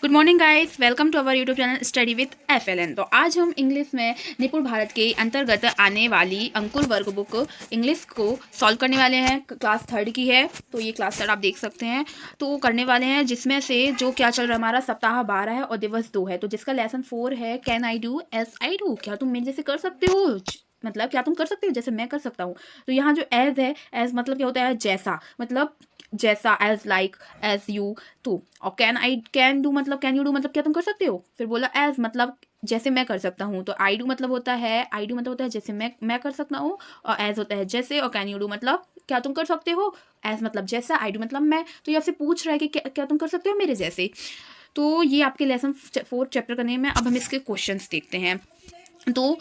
Good morning guys, welcome to our YouTube channel study with FLN। तो आज हम English में निपुण भारत के अंतर्गत आने वाली अंकुर वर्ग बुक इंग्लिश को सॉल्व करने वाले हैं। क्लास थर्ड की है, तो ये क्लास थर्ड आप देख सकते हैं। तो वो करने वाले हैं जिसमें से जो क्या चल रहा है, हमारा सप्ताह 12 है और दिवस 2 है। तो जिसका लेसन 4 है can I do S I do, क्या तुम मेरे जैसे कर सकते हो, मतलब क्या तुम कर सकते हो जैसे मैं कर सकता हूँ। तो यहाँ जो एज है, एज मतलब क्या होता है, जैसा, मतलब जैसा, एज लाइक, एज यू, तो। और कैन डू मतलब कैन यू डू मतलब क्या तुम कर सकते हो। फिर बोला एज मतलब जैसे मैं कर सकता हूँ, तो आई डू मतलब होता है जैसे मैं कर सकता हूँ, और एज होता है जैसे, और कैन यू डू मतलब क्या तुम कर सकते हो। एज मतलब जैसा, आई डू मतलब मैं। तो ये आपसे पूछ रहा है कि क्या तुम कर सकते हो मेरे जैसे। तो ये आपके लेसन 4 चैप्टर का नेम है। अब हम इसके क्वेश्चंस देखते हैं। तो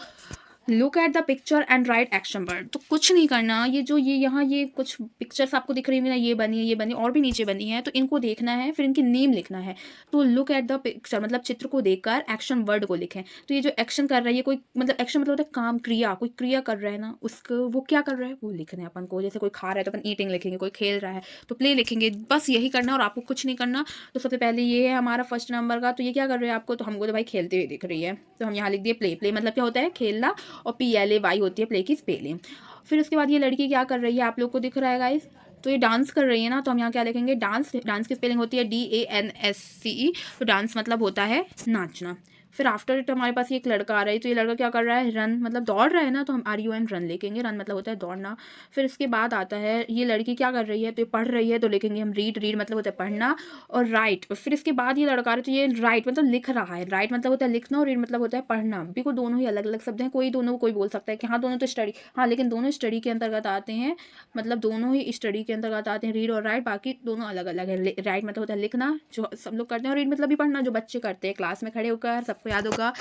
look at the picture and right action word. तो कुछ नहीं करना, ये जो ये यहाँ ये कुछ पिक्चर्स आपको दिख रही होंगी ना, ये बनी है, ये बनी और भी नीचे बनी है, तो इनको देखना है, फिर इनकी नेम लिखना है। तो लुक एट द पिक्चर मतलब चित्र को देखकर एक्शन वर्ड को लिखें। तो ये जो एक्शन कर रहा है, ये कोई मतलब एक्शन मतलब होता है काम, क्रिया, कोई क्रिया कर रहा है ना, उसको वो क्या कर रहा है वो लिखना है अपन को। जैसे कोई खा रहा है तो अपन ईटिंग लिखेंगे, कोई खेल रहा है तो प्ले लिखेंगे, बस यही करना और आपको कुछ नहीं करना। तो सबसे पहले ये है हमारा फर्स्ट नंबर का, तो ये क्या कर रहे हैं आपको, तो हमको तो भाई खेलते हुए दिख रही है, तो हम यहाँ लिख दिए प्ले। प्ले मतलब क्या होता है, खेलना, और PLAY होती है प्ले की स्पेलिंग। फिर उसके बाद ये लड़की क्या कर रही है, आप लोग को दिख रहा है गाइस, तो ये डांस कर रही है ना, तो हम यहाँ क्या लिखेंगे, डांस। डांस की स्पेलिंग होती है DANSCE। तो डांस मतलब होता है नाचना। फिर आफ्टर इट हमारे पास ये एक लड़का आ रहा है, तो ये लड़का क्या कर रहा है, रन मतलब दौड़ रहा है ना, तो हम RUN रन लिखेंगे, रन मतलब होता है दौड़ना। फिर इसके बाद आता है ये लड़की क्या कर रही है, तो ये पढ़ रही है, तो लिखेंगे हम रीड। रीड मतलब होता है पढ़ना, और राइट। फिर इसके बाद ये लड़का आ रहा है, तो ये राइट मतलब लिख रहा है। राइट मतलब होता है लिखना, और रीड मतलब होता है पढ़ना। बिल्कुल दोनों ही अलग अलग शब्द हैं, कोई दोनों कोई बोल सकता है कि हाँ दोनों तो स्टडी, हाँ लेकिन दोनों स्टडी के अंतर्गत आते हैं, मतलब दोनों ही स्टडी के अंतर्गत आते हैं, रीड और राइट, बाकी दोनों अलग अलग है। राइट मतलब होता है लिखना, जो सब लोग करते हैं, और रीड मतलब भी पढ़ना, जो बच्चे करते हैं क्लास में खड़े होकर, सबको याद होगा।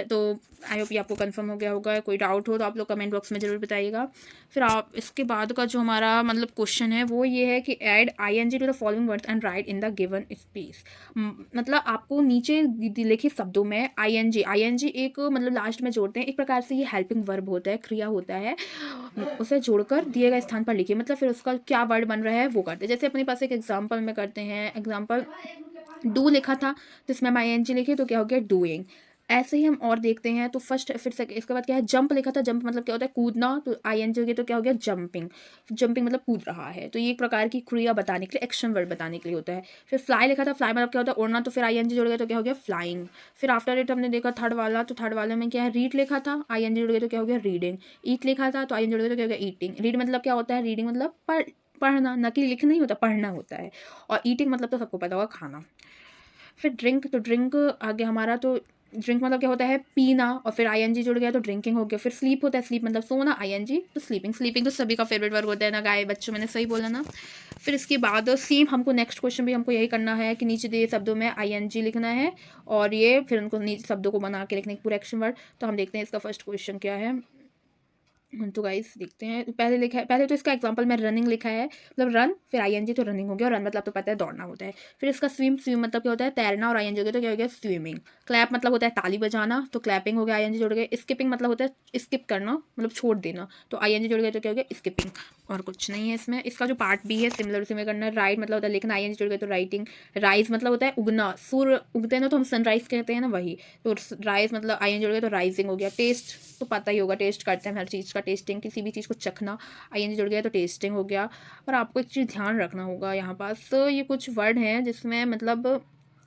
तो आई होप ये आपको कंफर्म हो गया होगा। कोई डाउट हो तो आप लोग कमेंट बॉक्स में ज़रूर बताइएगा। फिर आप इसके बाद का जो हमारा मतलब क्वेश्चन है वो ये है कि add ING to the following words and write in the given space. मतलब आपको नीचे लिखे शब्दों में ING एक मतलब लास्ट में जोड़ते हैं, एक प्रकार से ये हेल्पिंग वर्ब होता है, क्रिया होता है, उसे जोड़कर दिए गए स्थान पर लिखिए। मतलब फिर उसका क्या वर्ड बन रहा है वो करते हैं। जैसे अपने पास एक एग्जाम्पल में करते हैं, एग्जाम्पल डू लिखा था तो इसमें हम ING लिखे, तो क्या हो गया डूइंग। ऐसे ही हम और देखते हैं, तो फर्स्ट फिर से इसके बाद क्या है, जंप लिखा था, जंप मतलब क्या होता है कूदना, तो ING हो गया, तो क्या हो गया जंपिंग। जंपिंग मतलब कूद रहा है, तो ये एक प्रकार की क्रिया बताने के लिए, एक्शन वर्ड बताने के लिए होता है। फिर फ्लाई लिखा था, फ्लाई मतलब क्या होता है उड़ना, तो फिर ING जुड़ गया, तो क्या हो गया फ्लाइंग। फिर आफ्टर इट हमने देखा थर्ड वाला, तो थर्ड वाले में क्या है, रीड लिखा था, ING जुड़ गया, तो क्या हो गया रीडिंग। ईट लिखा था, तो ING जुड़ गया, तो क्या हो गया ईटिंग। रीड मतलब क्या होता है, रीडिंग मतलब पढ़ना, न कि लिखना नहीं होता, पढ़ना होता है। और ईटिंग मतलब तो सबको पता होगा खाना। फिर ड्रिंक, तो ड्रिंक आगे हमारा, तो ड्रिंक मतलब क्या होता है पीना, और फिर ING जुड़ गया तो ड्रिंकिंग हो गया। फिर स्लीप होता है, स्लीप मतलब सोना, ING तो स्लीपिंग। स्लीपिंग तो सभी का फेवरेट वर्ग होता है ना गाय बच्चों, मैंने सही बोला ना। फिर इसके बाद सेम हमको नेक्स्ट क्वेश्चन भी हमको यही करना है कि नीचे दिए शब्दों में ING लिखना है, और ये फिर उनको नीचे शब्दों को बना के लिखने के पूरा एक्शन वर्ड। तो हम देखते हैं इसका फर्स्ट क्वेश्चन क्या है। तो गाइस देखते हैं, पहले लिखा है, पहले तो इसका एग्जांपल में रनिंग लिखा है, मतलब रन, फिर ING तो रनिंग हो गया, और रन मतलब तो पता है दौड़ना होता है। फिर इसका स्विम, स्विम मतलब क्या होता है तैरना, और ING हो गया, तो क्या हो गया स्विमिंग। क्लैप मतलब होता है ताली बजाना, तो क्लैपिंग हो गया, ING जुड़ गया। स्किपिंग मतलब होता है स्किप करना, मतलब छोड़ देना, तो ING जुड़ गया, तो क्या हो गया स्किपिंग। और कुछ नहीं है इसमें। इसका जो पार्ट बी है सिमिलर उसी में करना है। राइट मतलब होता है लिखना, ING जुड़ गया तो राइटिंग। राइज मतलब होता है उगना, सूर्य उगते हैं ना तो हम सनराइज कहते हैं ना, वही। तो राइज मतलब ING जुड़ गया तो राइजिंग हो गया। टेस्ट तो पता ही होगा, टेस्ट करते हैं हर चीज़ का, टेस्टिंग किसी भी चीज़ को चखना, ING जुड़ गया तो टेस्टिंग हो गया। और आपको एक चीज़ ध्यान रखना होगा यहाँ पास, तो ये कुछ वर्ड हैं जिसमें मतलब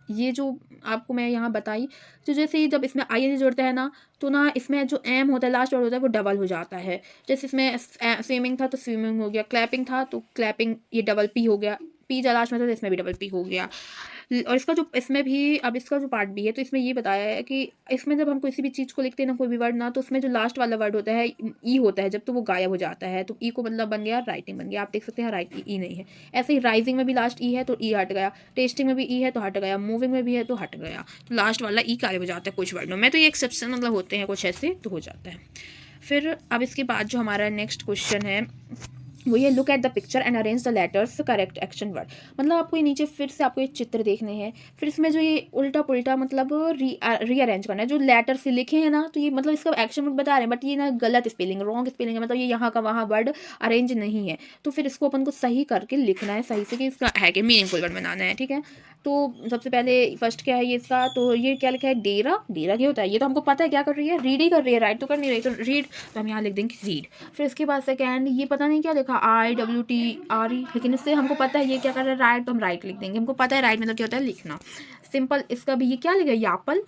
ये जो आपको मैं यहाँ बताई, तो जैसे ही जब इसमें ING जुड़ता है ना, तो ना इसमें जो एम होता है लास्ट वर्ड होता है वो डबल हो जाता है। जैसे इसमें स्विमिंग था तो स्विमिंग हो गया, क्लैपिंग था तो क्लैपिंग, ये डबल पी हो गया, पी जा लास्ट में था तो इसमें भी डबल पी हो गया। और इसका जो इसमें भी अब इसका जो पार्ट भी है, तो इसमें ये बताया है कि इसमें जब हम किसी भी चीज़ को लिखते हैं ना, कोई भी वर्ड ना, तो उसमें जो लास्ट वाला वर्ड होता है ई होता है, जब तो वो गायब हो जाता है, तो ई को मतलब बन गया राइटिंग बन गया। आप देख सकते हैं राइट ई नहीं है। ऐसे ही राइजिंग में भी लास्ट ई है तो ई हट गया, टेस्टिंग में भी ई है तो हट गया, मूविंग में भी है तो हट गया, तो लास्ट वाला ई गायब हो जाता है कुछ वर्डों में। तो ये एक्सेप्शन मतलब होते हैं कुछ ऐसे, तो हो जाता है। फिर अब इसके बाद जो हमारा नेक्स्ट क्वेश्चन है वो ये look at the picture and arrange the letters correct action word. मतलब आपको ये नीचे फिर से आपको ये चित्र देखने हैं, फिर इसमें जो ये उल्टा पुल्टा मतलब रीअरेंज करना है जो लेटर से लिखे हैं ना, तो ये मतलब इसका एक्शन वर्ड बता रहे हैं बट ये ना गलत स्पेलिंग, रॉन्ग स्पेलिंग है, मतलब ये यहाँ का वहाँ वर्ड अरेंज नहीं है। तो फिर इसको अपन को सही करके लिखना है सही से कि इसका है कि मीनिंगफुल वर्ड बनाना है, ठीक है। तो सबसे पहले फर्स्ट क्या है ये इसका, तो ये क्या लिखा है, डेरा। डेरा क्या होता है ये तो हमको पता है, क्या कर रही है, रीड ही कर रही है, राइट तो कर नहीं रही, तो रीड, तो हम यहाँ लिख देंगे रीड। फिर इसके बाद सेकेंड ये पता नहीं क्या लिखा, IWTRE, लेकिन इससे हमको पता है ये क्या कर रहा है, राइट, तो हम राइट लिख देंगे, हमको पता है राइट मतलब क्या होता है, लिखना। सिंपल इसका भी ये क्या लिखा है, यापल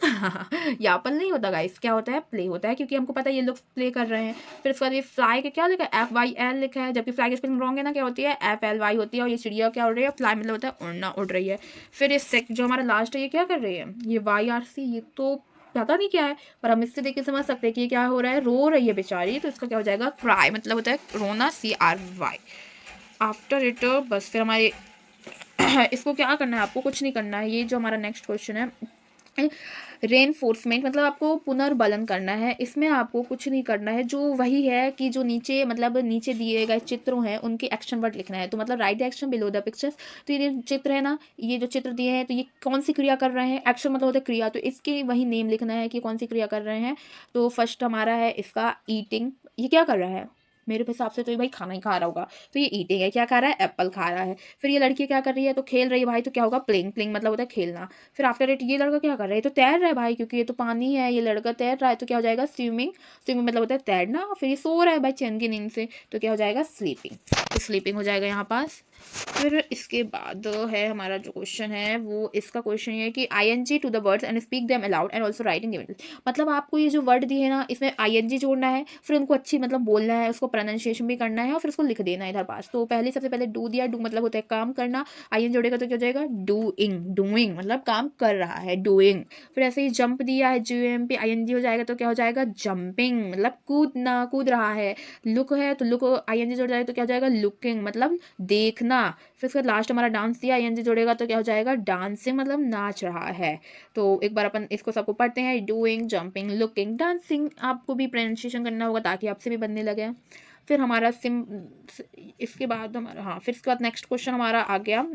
यापल नहीं होता गाइस, क्या होता है, प्ले होता है, क्योंकि हमको पता है ये लोग प्ले कर रहे हैं। फिर इसके बाद ये फ्लाई का क्या लिखा है, FYL लिखा है, जबकि फ्लाई की स्पेलिंग रॉन्ग है ना, क्या होती है, FLY होती है। और ये चिड़िया क्या उड़ रही है, फ्लाई मतलब होता है उड़ना, उड़ रही है। फिर ये जो हमारा लास्ट है ये क्या कर रही है, ये YRC, ये तो पता नहीं क्या है, पर हम इससे देख के समझ सकते हैं कि ये क्या हो रहा है, रो रही है बेचारी, तो इसका क्या हो जाएगा, क्राई मतलब होता है रोना, CRY। आफ्टर इट बस फिर हमारे इसको क्या करना है, आपको कुछ नहीं करना है। ये जो हमारा नेक्स्ट क्वेश्चन है, रेनफोर्समेंट मतलब आपको पुनर्बलन करना है, इसमें आपको कुछ नहीं करना है, जो वही है कि जो नीचे मतलब नीचे दिए गए चित्रों हैं उनके एक्शन वर्ड लिखना है। तो मतलब right the action below the pictures, तो ये चित्र है ना, ये जो चित्र दिए हैं तो ये कौन सी क्रिया कर रहे हैं, एक्शन मतलब होता है क्रिया, तो इसके वही नेम लिखना है कि कौन सी क्रिया कर रहे हैं। तो फर्स्ट हमारा है इसका ईटिंग, ये क्या कर रहा है, मेरे हिसाब से तो ये भाई खाना ही खा रहा होगा, तो ये ईटिंग है, क्या खा रहा है, एप्पल खा रहा है। फिर ये लड़की क्या कर रही है, तो खेल रही है भाई, तो क्या होगा, प्लेइंग, प्लेइंग मतलब होता है खेलना। फिर आफ्टर इट ये लड़का क्या कर रहा है, तो तैर रहा है भाई, क्योंकि ये तो पानी है, ये लड़का तैर रहा है, तो क्या हो जाएगा, स्विमिंग, स्विमिंग मतलब होता है तैरना। फिर ये सो रहा है भाई चैन की नींद से, तो क्या हो जाएगा, स्लीपिंग, तो स्लीपिंग हो जाएगा यहाँ पास। फिर इसके बाद है हमारा जो क्वेश्चन है वो इसका क्वेश्चन ये है कि ING to the words and speak them aloud and also write in given. मतलब आपको ये जो वर्ड दिए है ना, इसमें ING जोड़ना है, फिर उनको अच्छी मतलब बोलना है, उसको प्रोनाउंसिएशन भी करना है, और फिर उसको लिख देना है इधर पास। तो पहले सबसे पहले डू दिया, डू मतलब होता है काम करना, IN जोड़ेगा तो क्या हो जाएगा, डूइंग, डूइंग मतलब काम कर रहा है, डूइंग। फिर ऐसे ही जंप दिया है, JUMP ING हो जाएगा तो क्या हो जाएगा, जंपिंग मतलब कूदना, कूद रहा है। लुक है तो लुक ING जोड़ जाएगा तो क्या हो जाएगा, लुकिंग मतलब देखना। फिर उसके बाद लास्ट हमारा डांस दिया, ING जोड़ेगा तो क्या हो जाएगा, डांसिंग मतलब नाच रहा है। तो एक बार अपन इसको सबको पढ़ते हैं, डूइंग, जंपिंग, लुकिंग, डांसिंग, आपको भी प्रोनाउंसिएशन करना होगा ताकि आपसे भी बनने लगे। फिर हमारा इसके बाद हमारा, हाँ, फिर इसके बाद नेक्स्ट क्वेश्चन हमारा आ गया।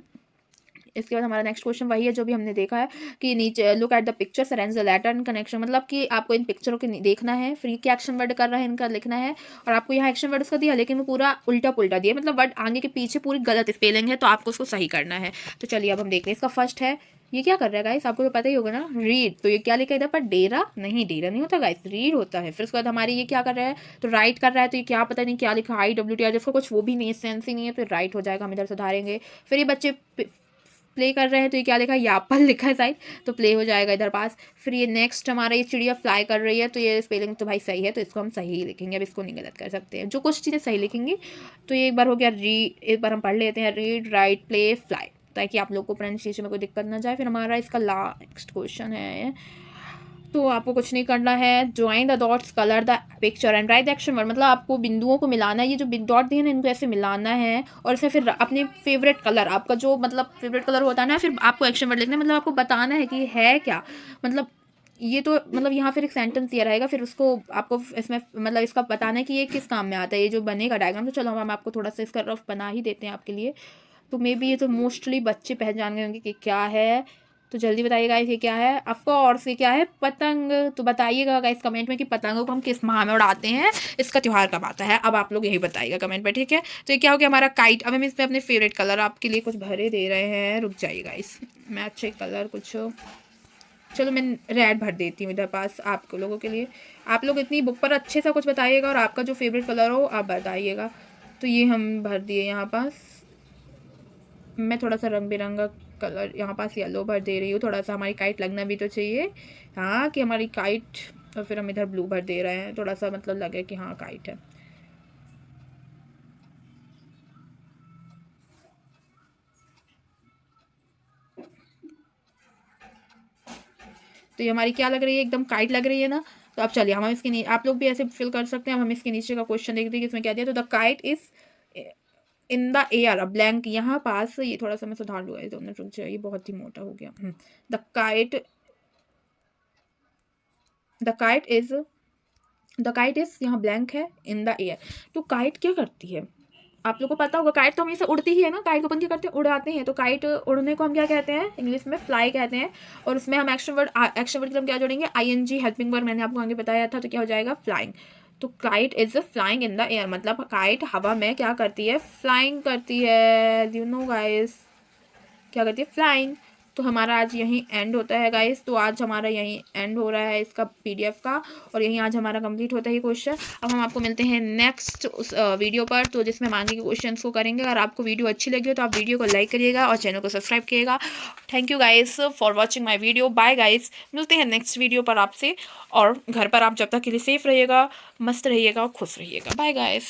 इसके बाद हमारा नेक्स्ट क्वेश्चन वही है जो भी हमने देखा है कि नीचे look at the pictures arrange the letter in connection, मतलब कि आपको इन पिक्चरों के देखना है, फिर क्या एक्शन वर्ड कर रहा है इनका लिखना है। और आपको यहाँ एक्शन वर्ड उसका दिया लेकिन वो पूरा उल्टा पुल्टा दिया, मतलब वर्ड आगे के पीछे पूरी गलत स्पेलिंग है, तो आपको उसको सही करना है। तो चलिए अब हम देखते हैं। इसका फर्स्ट है, ये क्या कर रहा है गाइस, आपको तो पता ही होगा ना, रीड, तो ये क्या लिखा है इधर पर, डेरा नहीं, डेरा नहीं होता गाइस, रीड होता है। फिर उसके बाद हमारी ये क्या कर रहा है, तो राइट कर रहा है, तो ये क्या पता नहीं क्या लिखा, IWTR, जिसका कुछ वो भी नहीं है, सेंस ही नहीं है, तो राइट हो जाएगा, हम इधर सुधारेंगे। फिर ये बच्चे प्ले कर रहे हैं, तो ये क्या लिखा है, यापल लिखा है साइड, तो प्ले हो जाएगा इधर पास। फिर ये नेक्स्ट हमारा ये चिड़िया फ्लाई कर रही है, तो ये स्पेलिंग तो भाई सही है, तो इसको हम सही ही लिखेंगे, अब इसको नहीं गलत कर सकते हैं, जो कुछ चीज़ें सही लिखेंगी। तो ये एक बार हो गया, एक बार हम पढ़ लेते हैं, रीड, राइट, प्ले, फ्लाई, ताकि आप लोग को प्रोनाउंसिएशन में कोई दिक्कत ना जाए। फिर हमारा इसका नेक्स्ट क्वेश्चन है, तो आपको कुछ नहीं करना है, join the dots, colour the picture and right the action word, मतलब आपको बिंदुओं को मिलाना है, ये जो डॉट दिए ना इनको ऐसे मिलाना है, और इसमें फिर अपने फेवरेट कलर, आपका जो मतलब फेवरेट कलर होता है ना, फिर आपको एक्शन वर्ड लिखना है, मतलब आपको बताना है कि है क्या, मतलब ये तो मतलब यहाँ फिर एक सेंटेंस दिया रहेगा, फिर उसको आपको इसमें मतलब इसका बताना है कि ये किस काम में आता है, ये जो बनेगा डायग्राम। तो चलो हम आपको थोड़ा सा इसका रफ बना ही देते हैं आपके लिए। तो मे बी ये तो मोस्टली बच्चे पहचान गए होंगे कि क्या है, तो जल्दी बताइएगा ये क्या है। ऑफकोर्स ये क्या है, पतंग। तो बताइएगा गाइस कमेंट में कि पतंगों को हम किस माह में उड़ाते हैं, इसका त्यौहार कब आता है, अब आप लोग यही बताइएगा कमेंट में, ठीक है। तो ये क्या हो गया हमारा काइट। अब हम इसमें अपने फेवरेट कलर आपके लिए कुछ भरे दे रहे हैं, रुक जाइएगा गाइस, मैं अच्छे कलर कुछ, चलो मैं रेड भर देती हूँ इधर पास आप लोगों के लिए। आप लोग इतनी बुक पर अच्छे सा कुछ बताइएगा और आपका जो फेवरेट कलर हो आप बताइएगा। तो ये हम भर दिए यहाँ पास, मैं थोड़ा सा रंग बिरंगा कलर यहाँ पास येलो भर दे रही हूँ, थोड़ा सा हमारी काइट लगना भी तो चाहिए, हाँ कि हमारी काइट। और फिर हम इधर ब्लू भर दे रहे हैं, थोड़ा सा मतलब लगे कि हाँ काइट है। तो ये हमारी क्या लग रही है, एकदम काइट लग रही है ना। तो अब चलिए हम इसके आप लोग भी ऐसे फिल कर सकते हैं। अब हम इसके नीचे का क्वेश्चन देखते हैं कि इसमें क्या दिया। तो the kite is in the air, a blank, यहाँ पास ये थोड़ा सा मैं सुधार लूँगा, दोनों रुक जाइए, बहुत ही मोटा हो गया। द काइट इज यहाँ ब्लैंक है, इन द एयर। तो काइट क्या करती है, आप लोगों को पता होगा काइट तो हमेशा उड़ती ही है ना, काइट को अपन क्या करते हैं, उड़ाते हैं। तो काइट उड़ने को हम क्या कहते हैं, इंग्लिश में फ्लाई कहते हैं। और उसमें हम एक्शन वर्ड के लिए हम क्या जोड़ेंगे, आईएनजी हेल्पिंग वर्ड, मैंने आपको आगे बताया था। तो क्या हो जाएगा, फ्लाइंग। तो kite is flying in the air, मतलब काइट हवा में क्या करती है, फ्लाइंग करती है। यू नो गाइस, क्या करती है, फ्लाइंग। तो हमारा आज यहीं एंड होता है गाइस। तो आज हमारा यहीं एंड हो रहा है इसका पीडीएफ का, और यहीं आज हमारा कंप्लीट होता है ये क्वेश्चन। अब हम आपको मिलते हैं नेक्स्ट उस वीडियो पर, तो जिसमें हम आगे के क्वेश्चन को करेंगे। अगर आपको वीडियो अच्छी लगी हो तो आप वीडियो को लाइक करिएगा और चैनल को सब्सक्राइब करिएगा। Thank you guys for watching my video. Bye guys, मिलते हैं नेक्स्ट वीडियो पर आपसे। और घर पर आप जब तक के लिए सेफ रहिएगा, मस्त रहिएगा और खुश रहिएगा। Bye guys.